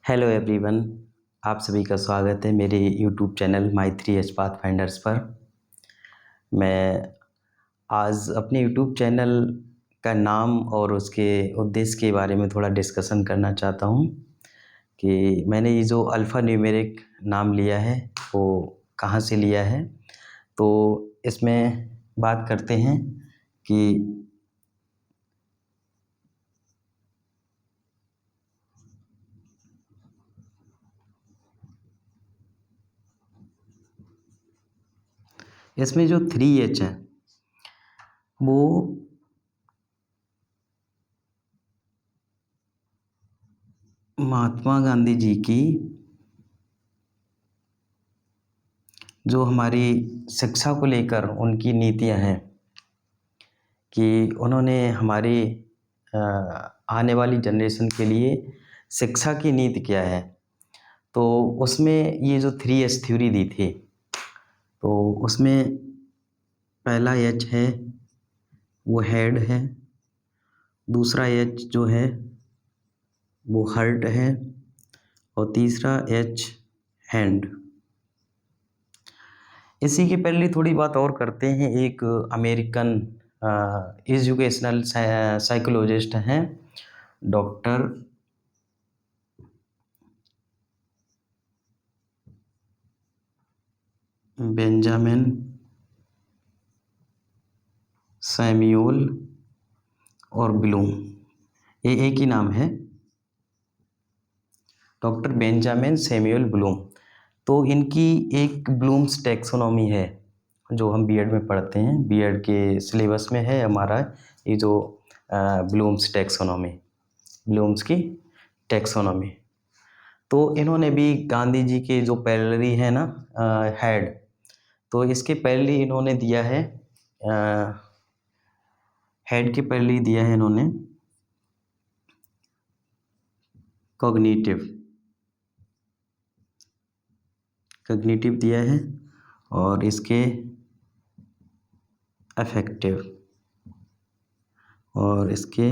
Hello everyone. आप सभी का स्वागत है मेरे YouTube channel my 3H Pathfinders पर। मैं आज अपने यूट्यूब चैनल का नाम और उसके उद्देश्य के बारे में थोड़ा डिस्कशन करना चाहता हूँ कि मैंने ये जो अल्फ़ा न्यूमेरिक नाम लिया है वो कहाँ से लिया है। तो इसमें बात करते हैं कि इसमें जो 3H है वो महात्मा गांधी जी की जो हमारी शिक्षा को लेकर उनकी नीतियां हैं कि उन्होंने हमारी आने वाली जनरेशन के लिए शिक्षा की नीति क्या है। तो उसमें ये जो 3H थ्योरी दी थी तो उसमें पहला H है वो हेड है, दूसरा H जो है वो हर्ट है और तीसरा H हैंड। इसी के पहले थोड़ी बात और करते हैं। एक अमेरिकन एजुकेशनल साइकोलॉजिस्ट हैं डॉक्टर बेंजामिन सैमुअल और ब्लूम, ये एक ही नाम है, डॉक्टर बेंजामिन सैमुअल ब्लूम। तो इनकी एक ब्लूम्स टैक्सोनॉमी है जो हम बीएड में पढ़ते हैं, बीएड के सिलेबस में है हमारा ये जो ब्लूम्स टैक्सोनॉमी, ब्लूम्स की टैक्सोनॉमी। तो इन्होंने भी गांधी जी के जो पैरेलरी है ना हेड, तो इसके पैरेलरी इन्होंने दिया है हेड के पैरेलरी दिया है इन्होंने कॉग्निटिव दिया है और इसके अफेक्टिव और इसके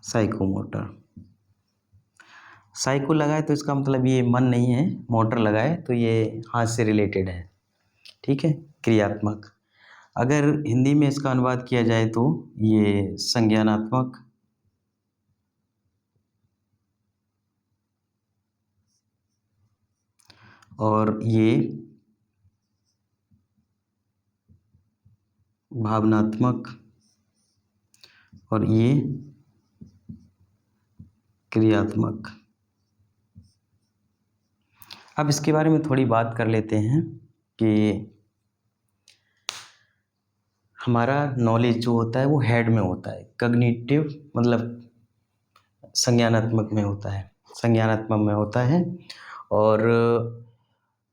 साइकोमोटर। साइको लगाए तो इसका मतलब ये मन नहीं है, मोटर लगाए तो ये हाथ से रिलेटेड है, ठीक है, क्रियात्मक। अगर हिंदी में इसका अनुवाद किया जाए तो ये संज्ञानात्मक और ये भावनात्मक और ये क्रियात्मक। अब इसके बारे में थोड़ी बात कर लेते हैं कि हमारा नॉलेज जो होता है वो हेड में होता है, कॉग्निटिव मतलब संज्ञानात्मक में होता है, संज्ञानात्मक में होता है। और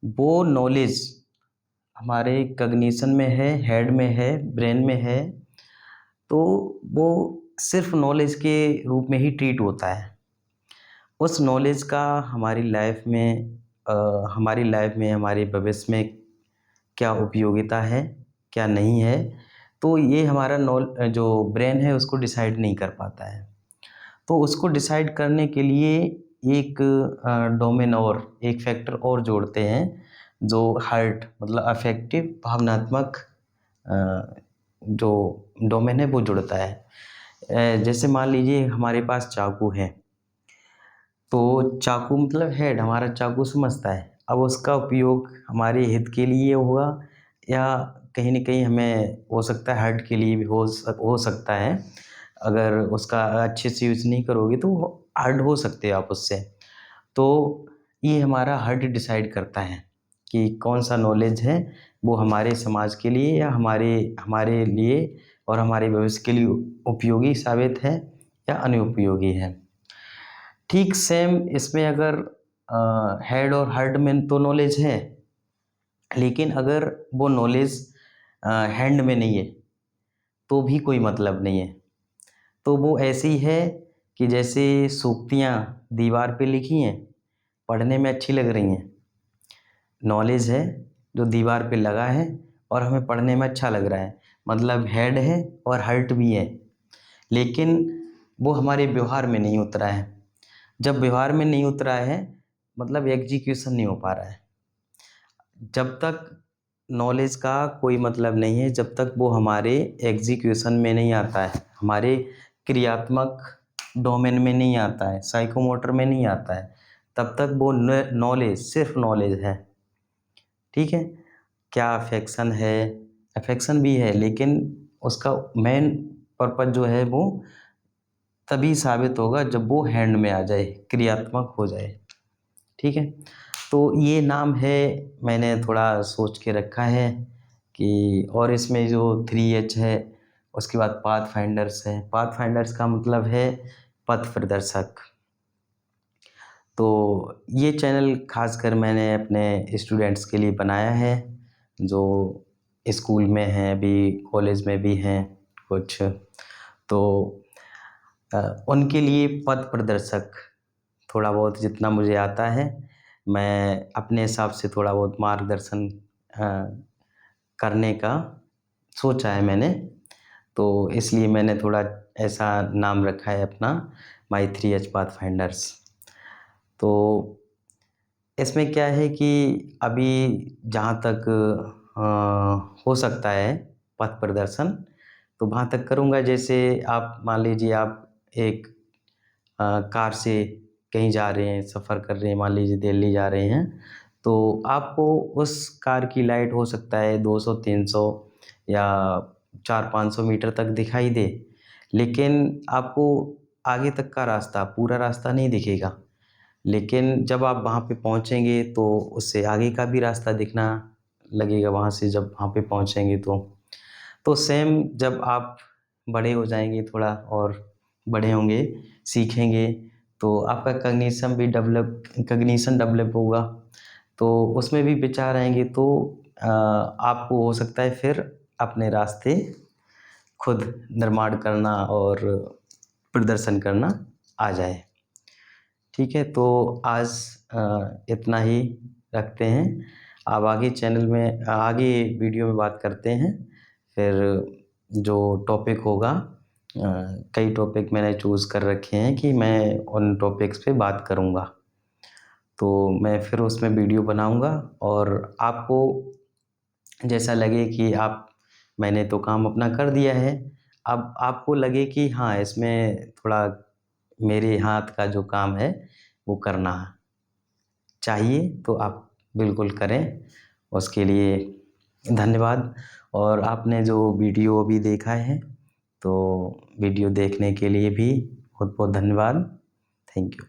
वो नॉलेज हमारे कॉग्निशन में है, हेड में है, ब्रेन में है, तो वो सिर्फ नॉलेज के रूप में ही ट्रीट होता है। उस नॉलेज का हमारी लाइफ में हमारे भविष्य में क्या उपयोगिता है क्या नहीं है, तो ये हमारा जो ब्रेन है उसको डिसाइड नहीं कर पाता है। तो उसको डिसाइड करने के लिए एक डोमेन और एक फैक्टर और जोड़ते हैं जो हार्ट मतलब अफेक्टिव भावनात्मक जो डोमेन है वो जुड़ता है। जैसे मान लीजिए हमारे पास चाकू है, तो चाकू मतलब हेड हमारा चाकू समझता है, अब उसका उपयोग हमारे हित के लिए होगा या कहीं ना कहीं हमें हो सकता है हर्ट के लिए भी हो सकता है। अगर उसका अच्छे से यूज नहीं करोगे तो हर्ट हो सकते हैं आप उससे। तो ये हमारा हर्ट डिसाइड करता है कि कौन सा नॉलेज है वो हमारे समाज के लिए या हमारे हमारे लिए और हमारे भविष्य के लिए उपयोगी साबित है या अनुपयोगी है। ठीक सेम इसमें अगर हेड और हार्ट में तो नॉलेज है, लेकिन अगर वो नॉलेज हैंड में नहीं है तो भी कोई मतलब नहीं है। तो वो ऐसी है कि जैसे सूक्तियाँ दीवार पे लिखी हैं, पढ़ने में अच्छी लग रही हैं, नॉलेज है जो दीवार पे लगा है और हमें पढ़ने में अच्छा लग रहा है, मतलब हेड है और हार्ट भी है, लेकिन वो हमारे व्यवहार में नहीं उतरा है। जब व्यवहार में नहीं उतरा है मतलब एग्जीक्यूशन नहीं हो पा रहा है। जब तक नॉलेज का कोई मतलब नहीं है, जब तक वो हमारे एग्जीक्यूशन में नहीं आता है, हमारे क्रियात्मक डोमेन में नहीं आता है, साइकोमोटर में नहीं आता है, तब तक वो नॉलेज सिर्फ नॉलेज है। ठीक है, क्या अफेक्शन है, अफेक्शन भी है, लेकिन उसका मेन पर्पज जो है वो तभी साबित होगा जब वो हैंड में आ जाए, क्रियात्मक हो जाए। ठीक है, तो ये नाम है, मैंने थोड़ा सोच के रखा है कि, और इसमें जो 3H है, उसके बाद पाथ फाइंडर्स है। पाथ फाइंडर्स का मतलब है पथ प्रदर्शक। तो ये चैनल खासकर मैंने अपने स्टूडेंट्स के लिए बनाया है, जो स्कूल में हैं, अभी कॉलेज में भी हैं कुछ, तो उनके लिए पथ प्रदर्शक थोड़ा बहुत जितना मुझे आता है, मैं अपने हिसाब से थोड़ा बहुत मार्गदर्शन करने का सोचा है मैंने। तो इसलिए मैंने थोड़ा ऐसा नाम रखा है अपना, माई 3H पाथ फाइंडर्स। तो इसमें क्या है कि अभी जहाँ तक हो सकता है पथ प्रदर्शन, तो वहाँ तक करूँगा। जैसे आप मान लीजिए आप एक कार से कहीं जा रहे हैं, सफ़र कर रहे हैं, मान लीजिए दिल्ली जा रहे हैं, तो आपको उस कार की लाइट हो सकता है 200-300 या 400-500 मीटर तक दिखाई दे, लेकिन आपको आगे तक का रास्ता, पूरा रास्ता नहीं दिखेगा। लेकिन जब आप वहाँ पे पहुँचेंगे तो उससे आगे का भी रास्ता दिखना लगेगा, वहाँ से जब वहाँ पे पहुँचेंगे तो सेम जब आप बड़े हो जाएंगे, थोड़ा और बड़े होंगे, सीखेंगे, तो आपका कग्निशन डेवलप होगा, तो उसमें भी विचार आएंगे, तो आपको हो सकता है फिर अपने रास्ते खुद निर्माण करना और प्रदर्शन करना आ जाए। ठीक है, तो आज इतना ही रखते हैं। अब आगे चैनल में, आगे वीडियो में बात करते हैं। फिर जो टॉपिक होगा, कई टॉपिक मैंने चूज़ कर रखे हैं कि मैं उन टॉपिक्स पे बात करूँगा, तो मैं फिर उसमें वीडियो बनाऊँगा। और आपको जैसा लगे कि आप, मैंने तो काम अपना कर दिया है, अब आपको लगे कि हाँ, इसमें थोड़ा मेरे हाथ का जो काम है वो करना चाहिए, तो आप बिल्कुल करें। उसके लिए धन्यवाद। और आपने जो वीडियो अभी देखा है, तो वीडियो देखने के लिए भी बहुत बहुत धन्यवाद। Thank you.